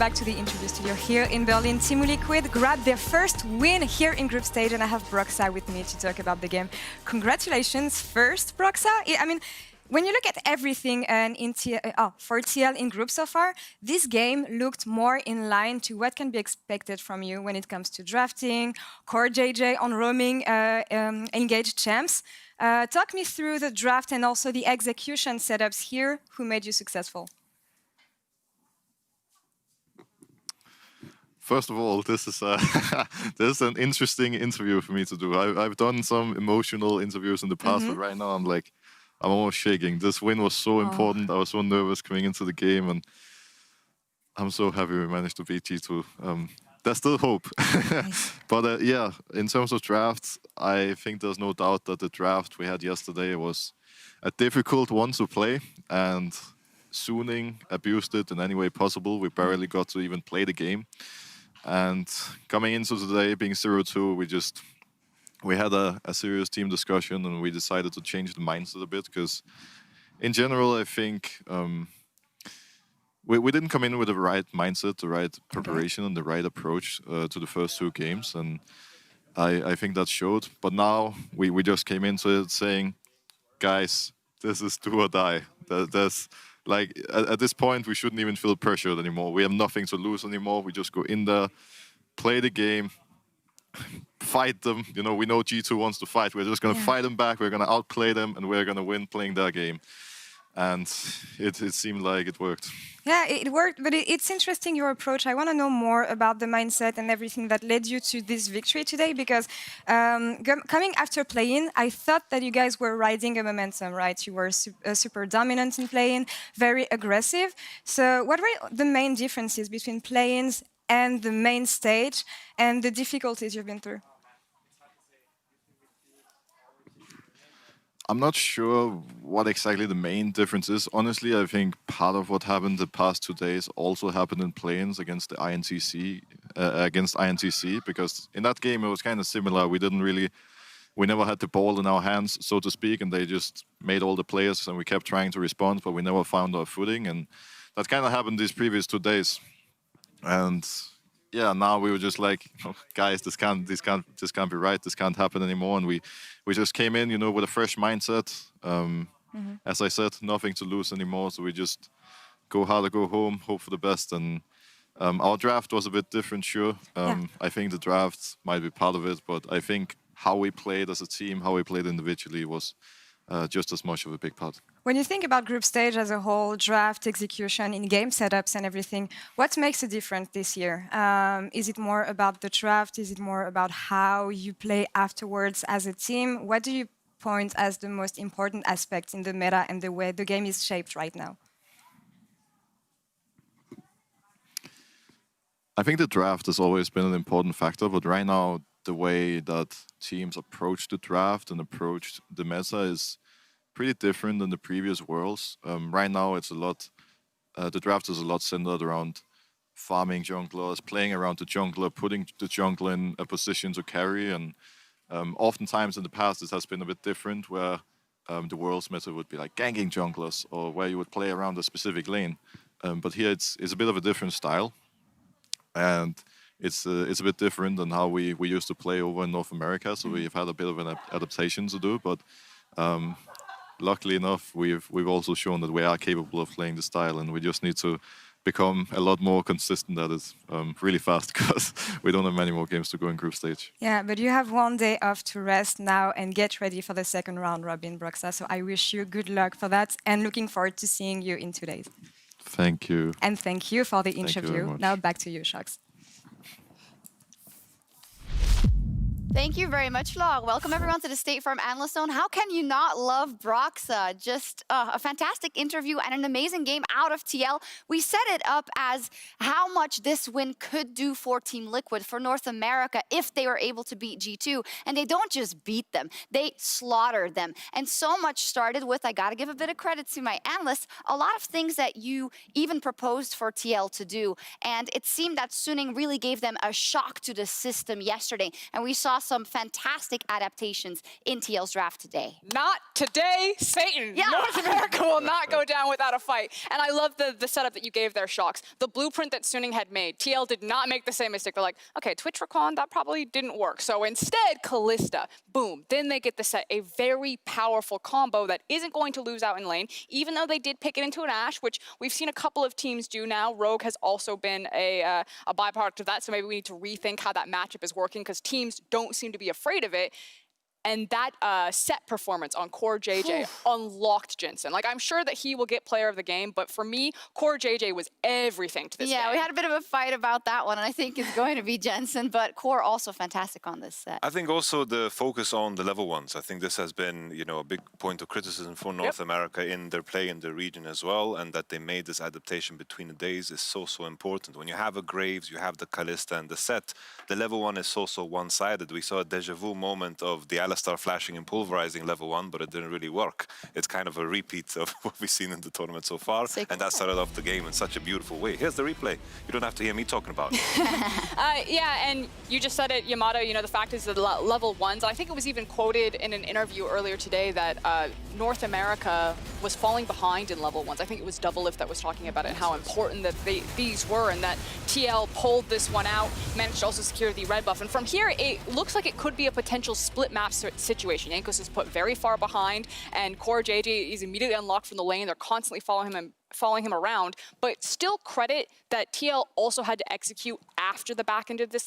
back to the interview studio here in Berlin. Team Liquid grabbed their first win here in group stage, and I have broxah with me to talk about the game. Congratulations first, broxah. I mean, when you look at everything for TL in group so far, this game looked more in line to what can be expected from you when it comes to drafting, core JJ on roaming, engaged champs. Talk me through the draft and also the execution setups here. Who made you successful? First of all, this is this is an interesting interview for me to do. I've done some emotional interviews in the past, but right now I'm almost shaking. This win was so important. I was so nervous coming into the game, and I'm so happy we managed to beat G2. There's still hope. But yeah, in terms of drafts, I think there's no doubt that the draft we had yesterday was a difficult one to play, and Suning abused it in any way possible. We barely got to even play the game. And coming into today, being 0-2, we had a serious team discussion, and we decided to change the mindset a bit, because in general, I think we didn't come in with the right mindset, the right preparation, and the right approach to the first two games, and I think that showed. But now we just came into it saying, guys, this is do or die. There's like at this point, we shouldn't even feel pressured anymore. We have nothing to lose anymore. We just go in there, play the game, fight them. You know, we know G2 wants to fight. We're just going to fight them back. We're going to outplay them, and we're going to win playing their game. And it seemed like it worked. Yeah, it worked, but it's interesting, your approach. I want to know more about the mindset and everything that led you to this victory today, because coming after play-in, I thought that you guys were riding a momentum, right? You were super dominant in play-in, very aggressive. So what were the main differences between play-ins and the main stage and the difficulties you've been through? I'm not sure what exactly the main difference is. Honestly, I think part of what happened the past 2 days also happened in play-ins against the INTC, because in that game it was kind of similar. We never had the ball in our hands, so to speak, and they just made all the players, and we kept trying to respond, but we never found our footing, and that kind of happened these previous 2 days. And yeah, now we were just like, oh, guys, this can't be right. This can't happen anymore. And we just came in, you know, with a fresh mindset. As I said, nothing to lose anymore. So we just go hard or go home, hope for the best. And our draft was a bit different, sure. I think the draft might be part of it, but I think how we played as a team, how we played individually was just as much of a big part. When you think about group stage as a whole, draft, execution, in-game setups and everything, what makes it different this year? Is it more about the draft? Is it more about how you play afterwards as a team? What do you point as the most important aspect in the meta and the way the game is shaped right now? I think the draft has always been an important factor, but right now, the way that teams approach the draft and approach the meta is pretty different than the previous worlds. Right now, it's the draft is a lot centered around farming junglers, playing around the jungler, putting the jungler in a position to carry. And oftentimes in the past, it has been a bit different, where the world's meta would be like ganking junglers, or where you would play around a specific lane. But here, it's a bit of a different style, and it's a bit different than how we used to play over in North America. So we've had a bit of an adaptation to do, but luckily enough, we've also shown that we are capable of playing the style, and we just need to become a lot more consistent at it really fast, because we don't have many more games to go in group stage. Yeah, but you have 1 day off to rest now and get ready for the second round robin, broxah. So I wish you good luck for that, and looking forward to seeing you in 2 days. Thank you. And thank you for the interview. Thank you very much. Now back to you, Shox. Thank you very much, Laure. Welcome everyone to the State Farm Analyst Zone. How can you not love broxah? Just a fantastic interview and an amazing game out of TL. We set it up as how much this win could do for Team Liquid, for North America, if they were able to beat G2. And they don't just beat them, they slaughtered them. And so much started with, I gotta give a bit of credit to my analysts, a lot of things that you even proposed for TL to do. And it seemed that Suning really gave them a shock to the system yesterday. And we saw some fantastic adaptations in TL's draft today. Not today, Satan. Yeah. North America will not go down without a fight. And I love the setup that you gave there, Shocks. The blueprint that Suning had made, TL did not make the same mistake. They're like, okay, Twitch Recon, that probably didn't work. So instead, Callista, boom. Then they get to set a very powerful combo that isn't going to lose out in lane, even though they did pick it into an Ashe, which we've seen a couple of teams do now. Rogue has also been a byproduct of that, so maybe we need to rethink how that matchup is working because teams don't seem to be afraid of it. And that set performance on Core JJ unlocked Jensen. Like, I'm sure that he will get player of the game, but for me, Core JJ was everything to this game. Yeah, we had a bit of a fight about that one, and I think it's going to be Jensen, but Core also fantastic on this set. I think also the focus on the level ones. I think this has been, you know, a big point of criticism for North America in their play in the region as well, and that they made this adaptation between the days is so important. When you have a Graves, you have the Callista and the set, the level one is so one-sided. We saw a deja vu moment of the Alistar flashing and pulverizing level 1, but it didn't really work. It's kind of a repeat of what we've seen in the tournament so far, and that started off the game in such a beautiful way. Here's the replay. You don't have to hear me talking about it. Yeah, and you just said it, Yamato, you know, the fact is that level 1s, I think it was even quoted in an interview earlier today that North America was falling behind in level 1s. I think it was Doublelift that was talking about it and how important that these were, and that TL pulled this one out, managed to also secure the red buff. And from here, it looks like it could be a potential split map situation. Jankos is put very far behind, and Core JJ is immediately unlocked from the lane. They're constantly following him around, but still credit that TL also had to execute after the back end of this